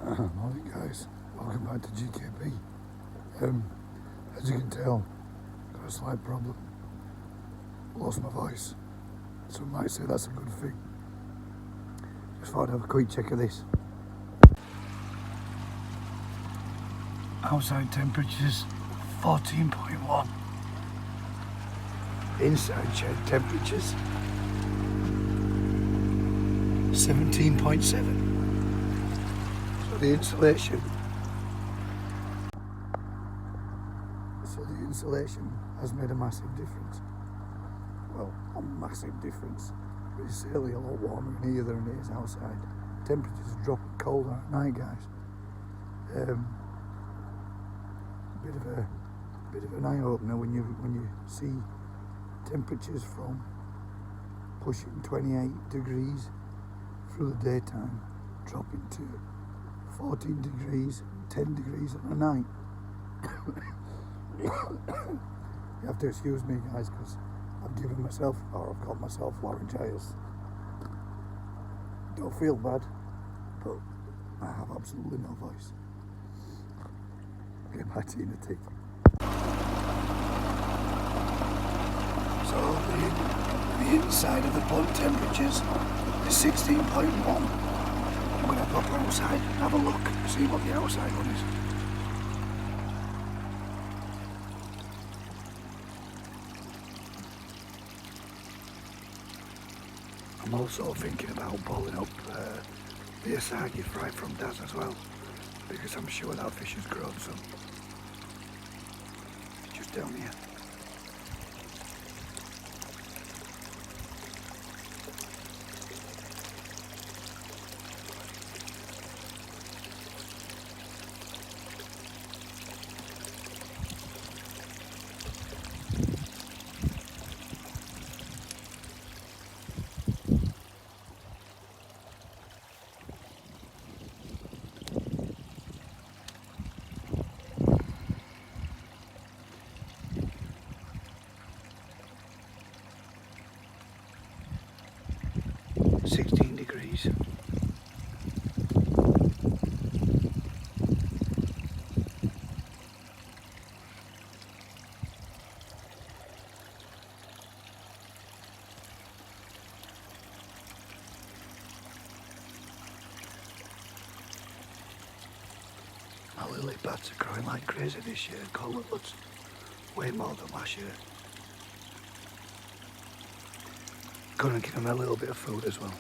Morning guys, welcome back to GKP. As you can tell, got a slight problem. Lost my voice. Some might say that's a good thing. Just thought I'd have a quick check of this. Outside temperatures 14.1. Inside shed temperatures 17.7. So the insulation has made a massive difference. Well, not massive difference, but it's certainly a lot warmer in here than it is outside. Temperatures are dropping colder at night, guys. Bit of an eye opener when you see temperatures from pushing 28 degrees through the daytime, dropping to 14 degrees, 10 degrees at the night. You have to excuse me, guys, because I've got myself laryngitis. Don't feel bad, but I have absolutely no voice. Get back to you in a tick. So the inside of the pond temperatures is 16.1. I'm going to pop outside and have a look, see what the outside one is. I'm also thinking about pulling up the asagi fried from Daz as well, because I'm sure that fish has grown some. Just down here. Degrees. My lily pads are growing like crazy this year. Got loads, way more than last year. Gonna give them a little bit of food as well.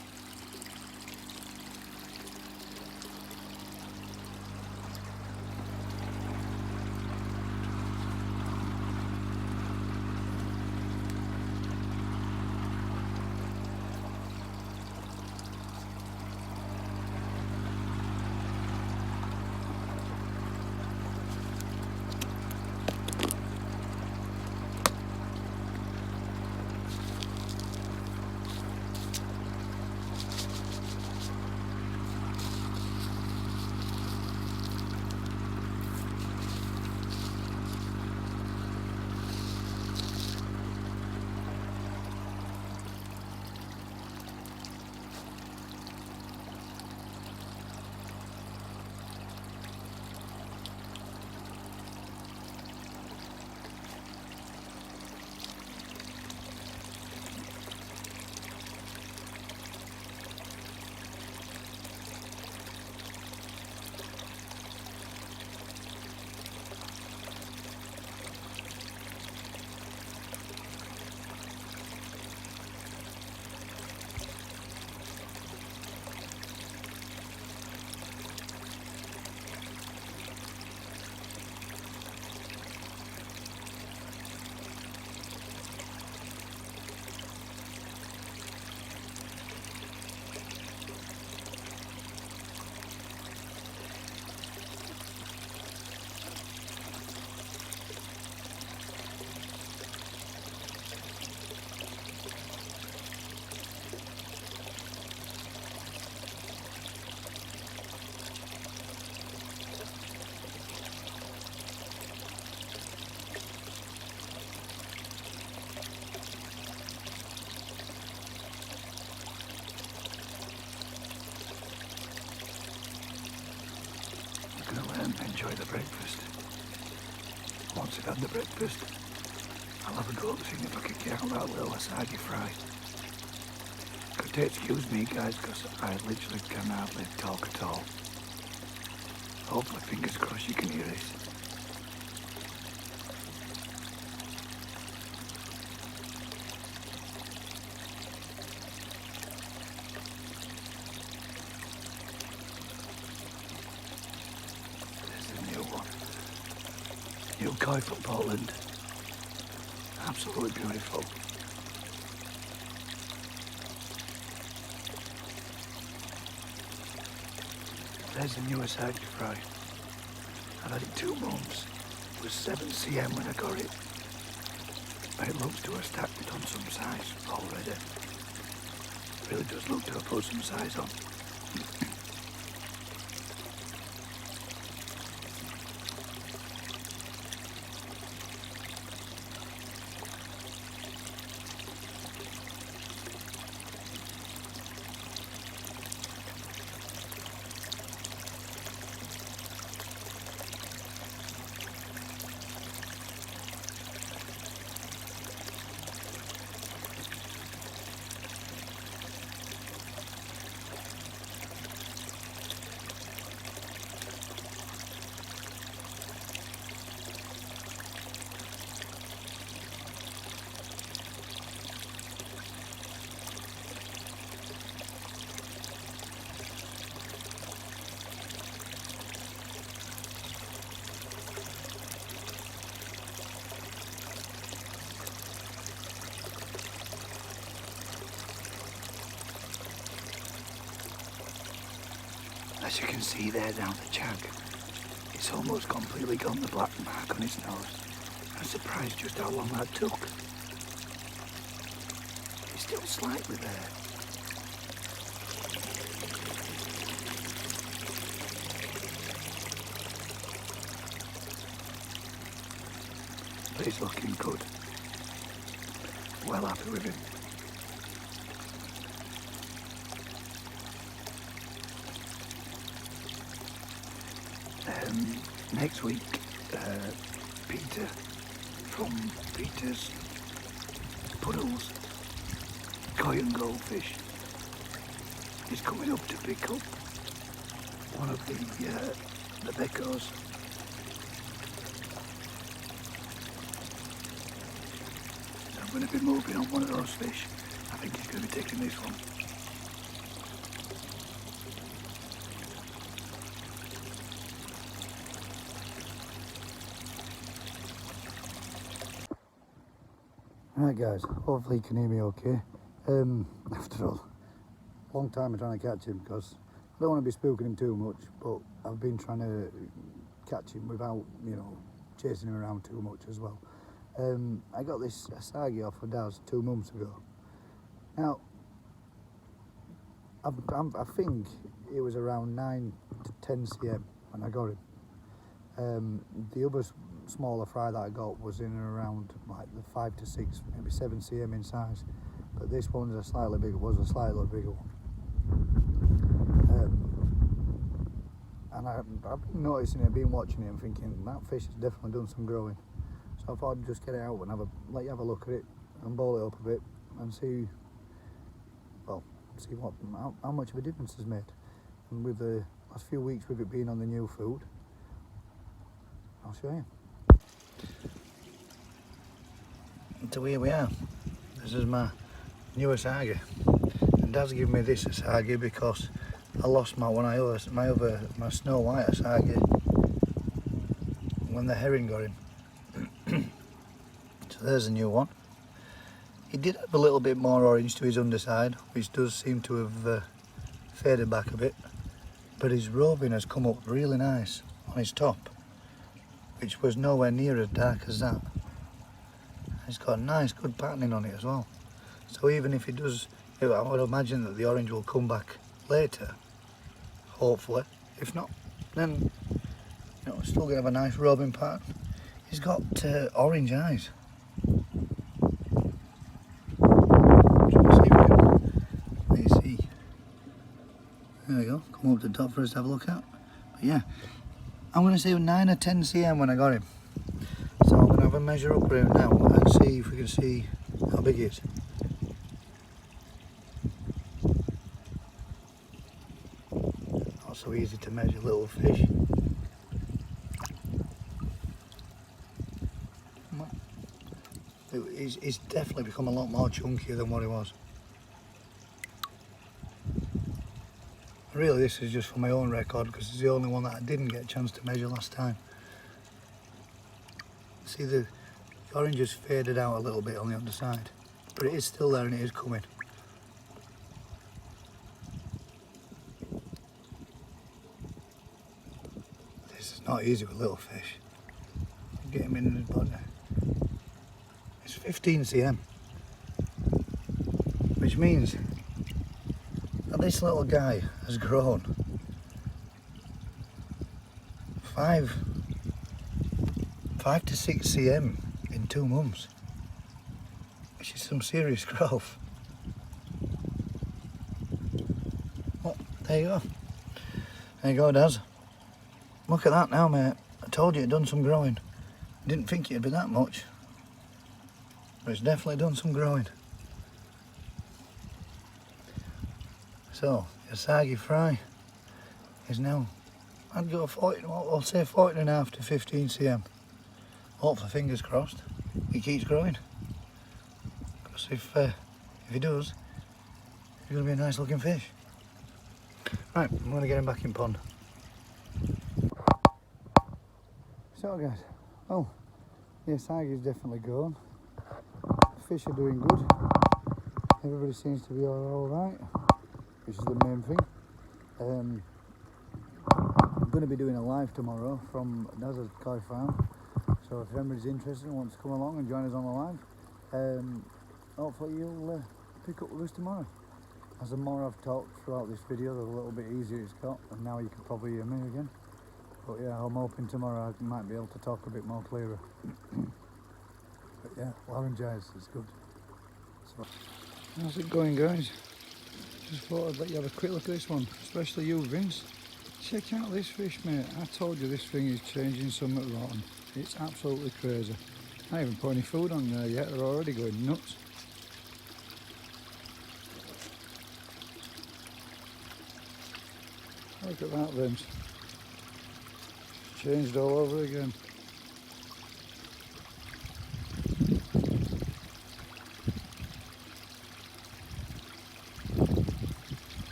breakfast. I'll have a go to see if I can get out that little asagi fry. Could you excuse me guys, because I literally can hardly talk at all. Hopefully, fingers crossed, you can hear this. There's the new one. New koi from Poland. Absolutely beautiful. There's the new asagi fry. I've had it 2 months. It was 7 cm when I got it. And it looks to have stacked it on some size already. It really does look to have put some size on. As you can see there down the chag, it's almost completely gone, the black mark on its nose. I'm surprised just how long that took. It's still slightly there. But he's looking good. Well happy with him. Next week, Peter from Peter's Puddles, Koi and Goldfish, is coming up to pick up one of the beckos. I'm going to be moving on one of those fish. I think he's going to be taking this one. Right guys, hopefully you can hear me okay. After all, long time I'm trying to catch him because I don't want to be spooking him too much, but I've been trying to catch him without, you know, chasing him around too much as well. I got this asagi off of Daz 2 months ago. Now, I think it was around 9 to 10 cm when I got him. The other smaller fry that I got was in around like the 5 to 6, maybe 7 cm in size, but this one's a slightly bigger one. And I've been noticing it, been watching it and thinking that fish has definitely done some growing. So I thought I'd just get it out and let you have a look at it and boil it up a bit and see how much of a difference it's made. And with the last few weeks with it being on the new food, I'll show you. So here we are. This is my new asagi. And Dad's given me this asagi because I lost my snow white asagi when the herring got in. So there's a new one. He did have a little bit more orange to his underside, which does seem to have faded back a bit, but his robing has come up really nice on his top, which was nowhere near as dark as that. It's got a nice good patterning on it as well. So even if it does, I would imagine that the orange will come back later, hopefully. If not, then it's still going to have a nice robing pattern. He's got orange eyes. Let's see. There we go, come up to the top for us to have a look at. But yeah, I'm going to say 9 or 10 cm when I got him. So I'm going to have a and measure up around now and see if we can see how big he is. Not so easy to measure little fish. He's definitely become a lot more chunkier than what he was. Really, this is just for my own record because it's the only one that I didn't get a chance to measure last time. See, the orange has faded out a little bit on the underside, but it is still there and it is coming. This is not easy with little fish. Get him in the body. It's 15 cm, which means that this little guy has grown 5 to 6 cm in 2 months, which is some serious growth. Oh, there you go. There you go, Daz. Look at that now, mate. I told you it'd done some growing. Didn't think it'd be that much, but it's definitely done some growing. So, your saggy fry is now, I'd go 40, I'll say 14.5 to 15 cm. Hopefully, fingers crossed, he keeps growing. Because if he does, he's going to be a nice looking fish. Right, I'm going to get him back in pond. So guys, well, the Asagi's definitely gone. The fish are doing good. Everybody seems to be all right, which is the main thing. I'm going to be doing a live tomorrow from Daz's Koi Farm. So if anybody's interested and wants to come along and join us on the live, hopefully you'll pick up with us tomorrow. As the more I've talked throughout this video, the little bit easier it's got, and now you can probably hear me again. But yeah, I'm hoping tomorrow I might be able to talk a bit more clearer. But yeah, laryngitis is good. So, how's it going, guys? Just thought I'd let you have a quick look at this one, especially you, Vince. Check out this fish, mate. I told you this thing is changing something rotten. It's absolutely crazy. I haven't put any food on there yet, they're already going nuts. Look at that, Vince. Changed all over again.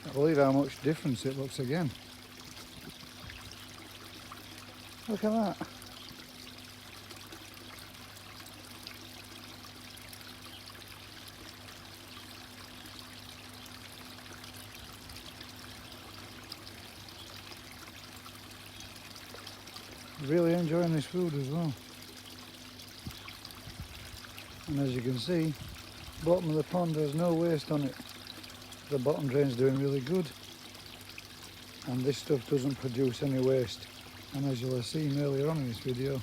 I believe how much difference it looks again. Look at that. Really enjoying this food as well. And as you can see, bottom of the pond, there's no waste on it. The bottom drain's doing really good, and this stuff doesn't produce any waste. And as you'll have seen earlier on in this video,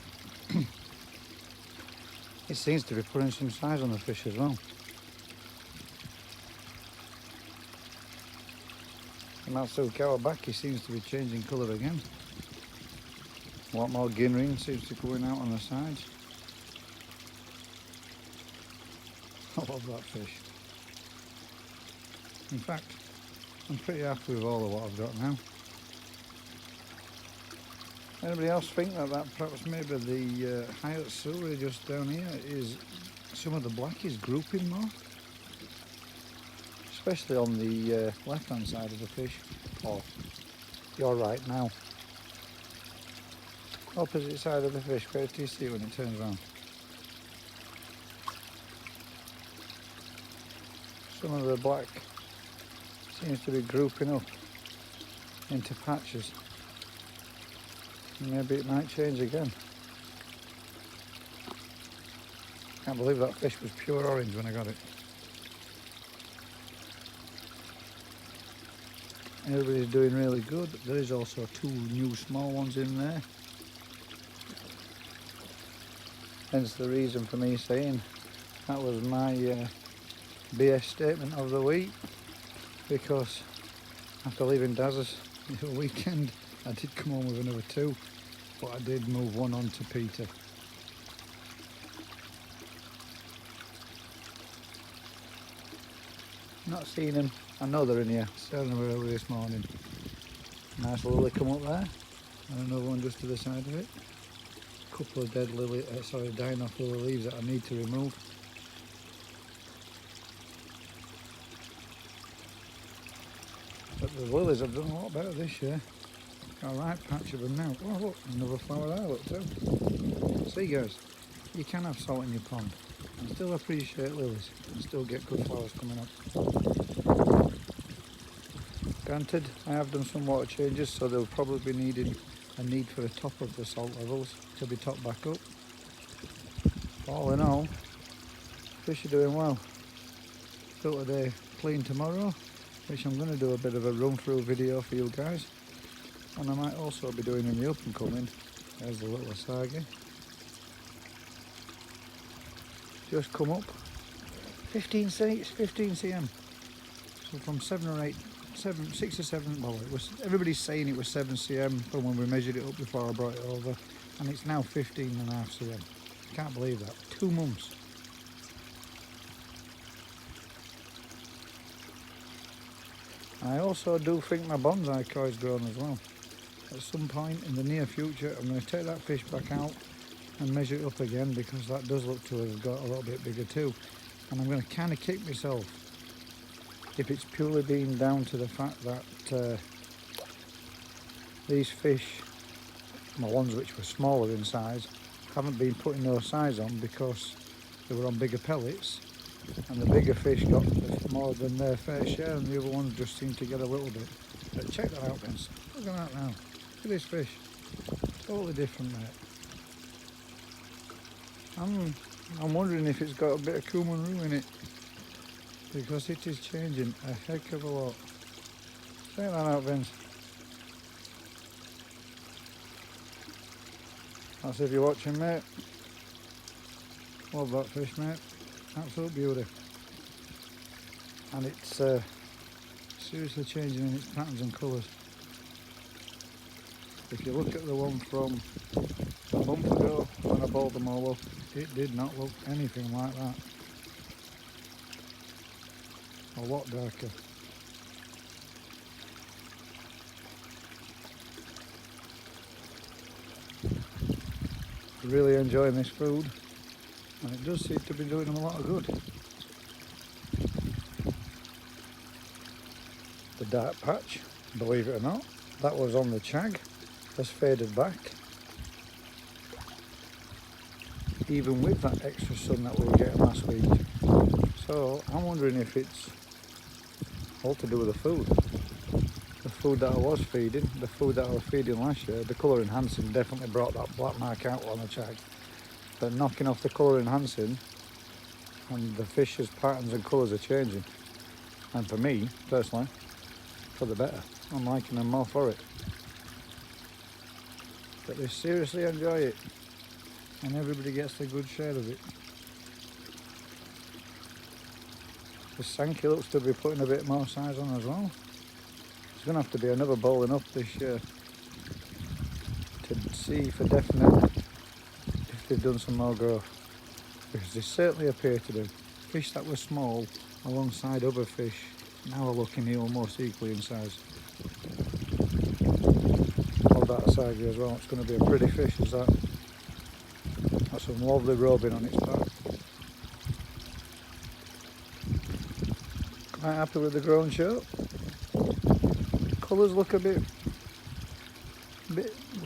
it seems to be putting some size on the fish as well. And that Kawabaki seems to be changing colour again. A lot more gin ring seems to be going out on the sides. I love that fish. In fact, I'm pretty happy with all of what I've got now. Anybody else think that perhaps maybe the Hyatsuri just down here is some of the black is grouping more? Especially on the left hand side of the fish. Oh, you're right now. Opposite side of the fish, where do you see it when it turns around? Some of the black seems to be grouping up into patches. Maybe it might change again. Can't believe that fish was pure orange when I got it. Everybody's doing really good. There is also 2 new small ones in there. Hence the reason for me saying that was my BS statement of the week, because after leaving Daz's The weekend I did come home with another 2, but I did move one on to Peter. Not seen them. I know they're in here. Saw them early this morning. Nice lily come up there, and another one just to the side of it. A couple of dead lily, dying off lily leaves that I need to remove. But the lilies have done a lot better this year. Got a right patch of them now. Oh look, another flower there, look too. See guys, you can have salt in your pond and still appreciate lilies and still get good flowers coming up. Granted, I have done some water changes, so there'll probably be a need for the top of the salt levels to be topped back up. But all in all, fish are doing well. Filter day clean tomorrow, which I'm going to do a bit of a run through video for you guys. And I might also be doing in the up and coming. There's the little asagi. Just come up. 15 cm. So from 6 or 7, well it was, everybody's saying it was 7 cm from when we measured it up before I brought it over. And it's now 15.5 cm. Can't believe that. 2 months. I also do think my bonsai koi's grown as well. At some point in the near future, I'm going to take that fish back out and measure it up again, because that does look to have got a little bit bigger too. And I'm going to kind of kick myself if it's purely been down to the fact that these fish, the ones which were smaller in size, haven't been putting those size on because they were on bigger pellets, and the bigger fish got more than their fair share and the other ones just seem to get a little bit. But check that out, Vince. Look at that now. Look at this fish. Totally different, mate. I'm wondering if it's got a bit of kumaru in it, because it is changing a heck of a lot. Check that out, Vince. That's if you're watching, mate. Love that fish, mate. Absolute beauty. And it's seriously changing in its patterns and colours. If you look at the one from a month ago when I bought them all up, it did not look anything like that. A lot darker. Really enjoying this food, and it does seem to be doing them a lot of good. The dark patch, believe it or not, that was on the chag, has faded back. Even with that extra sun that we were getting last week. So I'm wondering if it's all to do with the food. The food that I was feeding, the food that I was feeding last year, the colour enhancing definitely brought that black mark out on the chag. But knocking off the colour enhancing, and the fish's patterns and colours are changing. And for me, personally, for the better. I'm liking them more for it. But they seriously enjoy it, and everybody gets a good share of it. The Sankey looks to be putting a bit more size on as well. There's going to have to be another bowling up this year to see for definite if they've done some more growth, because they certainly appear to do. Fish that were small alongside other fish now are looking almost equally in size. Hold that asagi as well, it's going to be a pretty fish, is that. That's some lovely robing on its back. Quite happy with the grown show. Colours look a bit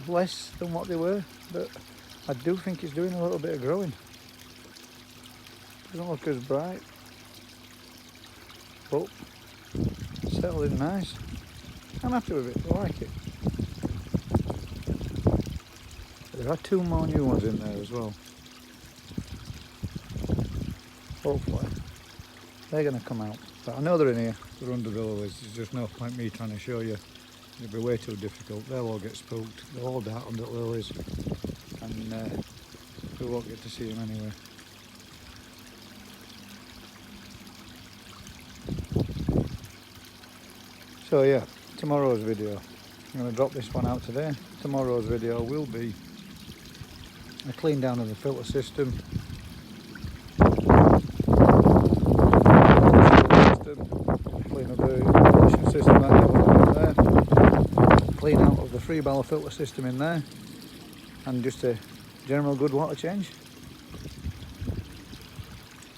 less than what they were, but I do think it's doing a little bit of growing. Doesn't look as bright, but settled in nice. I'm happy with it, I like it. There are 2 more new ones in there as well. Hopefully they're going to come out. But I know they're in here, they're under the lilies. There's just no point me trying to show you. It'll be way too difficult. They'll all get spooked. They'll all dart under the lilies, and we won't get to see them anyway. So yeah, tomorrow's video. I'm going to drop this one out today. Tomorrow's video will be a clean down of the filter system, clean up the pollution system that there, clean out of the 3-barrel filter system in there, and just a general good water change.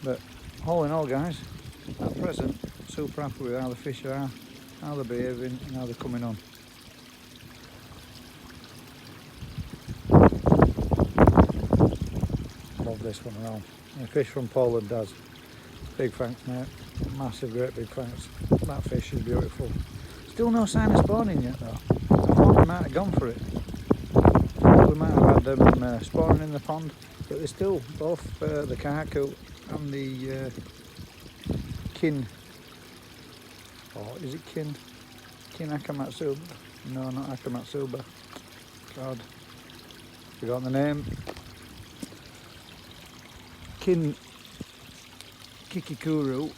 But all in all, guys, at present, super happy with how the fish are, how they're behaving and how they're coming on. Love this one around. A fish from Poland does. Big thanks, mate. Massive, great big thanks. That fish is beautiful. Still no sign of spawning yet though. I thought we might have gone for it. We might have had them spawning in the pond, but they're still both the Kaku and the Kin. Oh, is it Kin? Kin Akamatsuba? No, not Akamatsuba. God, forgot the name. Kin Kikikuru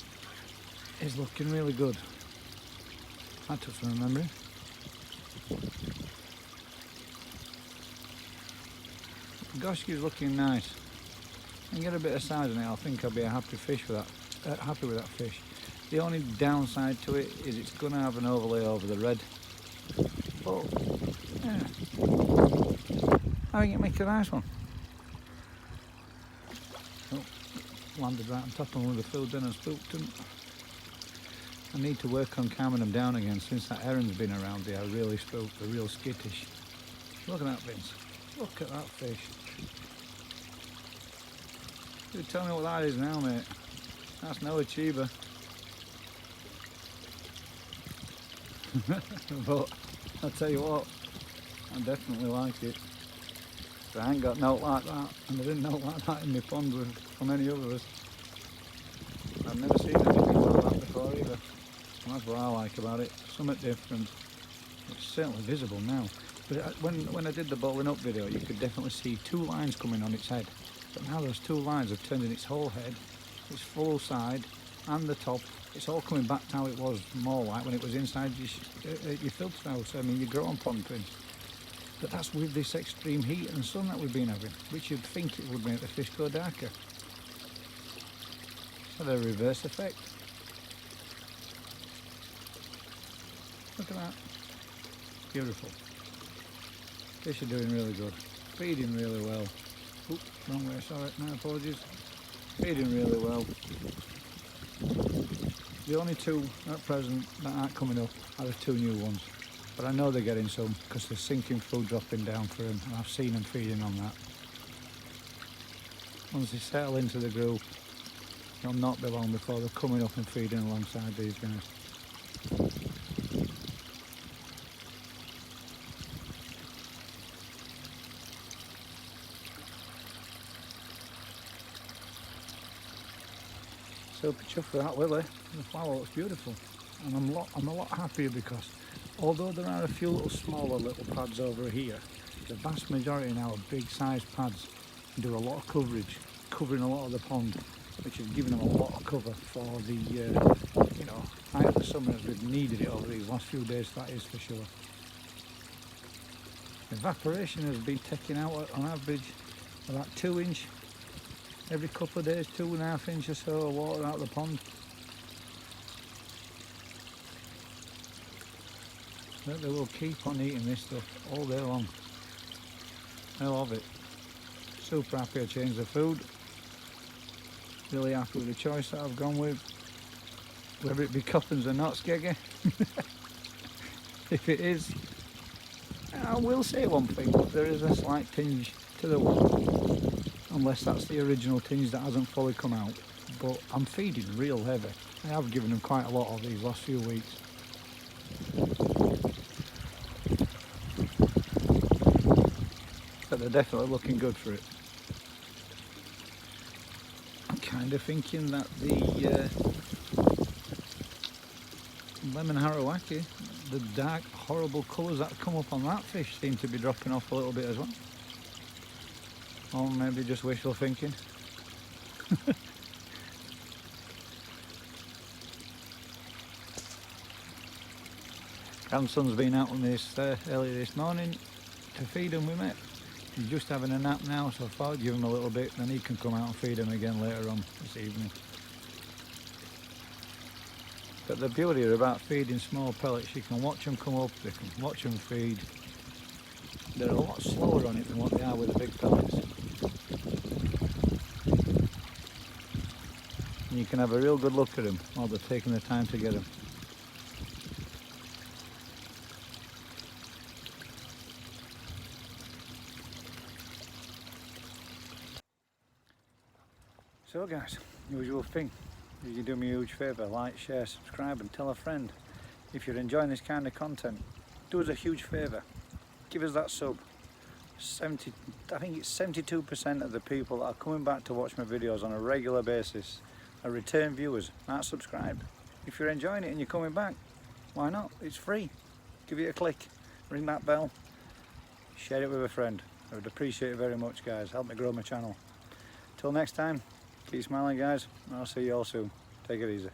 is looking really good. That took some remembering. Goshki's looking nice. And get a bit of size on it, I think I'll be a happy fish with that. Happy with that fish. The only downside to it is it's going to have an overlay over the red. But yeah, I think it makes a nice one. Oh, landed right on top of one of the food then and spooked them. I need to work on calming them down again. Since that heron's been around, they are really spooked, they're real skittish. Look at that, Vince. Look at that fish. You tell me what that is now, mate. That's no achiever. But I'll tell you what, I definitely like it. But I ain't got note like that, and I didn't know like that in my pond from any other of us. I've never seen anything like that before either. And that's what I like about it, something different. It's certainly visible now. But when I did the bowling up video, you could definitely see 2 lines coming on its head. But now those 2 lines have turned in its whole head, its full side and the top. It's all coming back to how it was more like when it was inside your filter house, I mean your grow on pond pin. But that's with this extreme heat and sun that we've been having, which you'd think it would make the fish go darker. It's had a reverse effect. Look at that. Beautiful. Fish are doing really good. Feeding really well. Oop, wrong way, sorry, my apologies. Feeding really well. The only 2 at present that aren't coming up are the 2 new ones. But I know they're getting some because they're sinking food dropping down for them, and I've seen them feeding on that. Once they settle into the group, it'll not be long before they're coming up and feeding alongside these guys. Super chuffed with that lily. The flower looks beautiful, and I'm a lot happier because although there are a few smaller little pads over here, the vast majority now are big sized pads and do a lot of coverage, covering a lot of the pond, which has given them a lot of cover for the you know, height of the summer as we've needed it over these last few days, that is for sure. Evaporation has been taking out on average about 2 inch every couple of days, 2.5 inches or so of water out of the pond. But they will keep on eating this stuff all day long. I love it. Super happy I changed the food. Really happy with the choice that I've gone with. Whether it be Coppins or not, Skeggy. If it is, I will say one thing, there is a slight tinge to the one. Unless that's the original tinge that hasn't fully come out. But I'm feeding real heavy. I have given them quite a lot of these last few weeks. But they're definitely looking good for it. I'm kind of thinking that the lemon harawaki, the dark horrible colours that come up on that fish seem to be dropping off a little bit as well. Or maybe just wishful thinking. Grandson's been out on this early this morning to feed him with me. He's just having a nap now, so I thought I'd give him a little bit, then he can come out and feed him again later on this evening. But the beauty about feeding small pellets, you can watch them come up, you can watch them feed. They're a lot slower on it than what they are with the big pellets. And you can have a real good look at them while they're taking the time to get them. So guys, usual thing, you can do me a huge favour, like, share, subscribe and tell a friend. If you're enjoying this kind of content, do us a huge favour, give us that sub. I think it's 72% of the people that are coming back to watch my videos on a regular basis are return viewers, aren't subscribed. If you're enjoying it and you're coming back, why not? It's free. Give it a click, ring that bell, share it with a friend. I would appreciate it very much, guys. Help me grow my channel. Till next time, keep smiling, guys, and I'll see you all soon. Take it easy.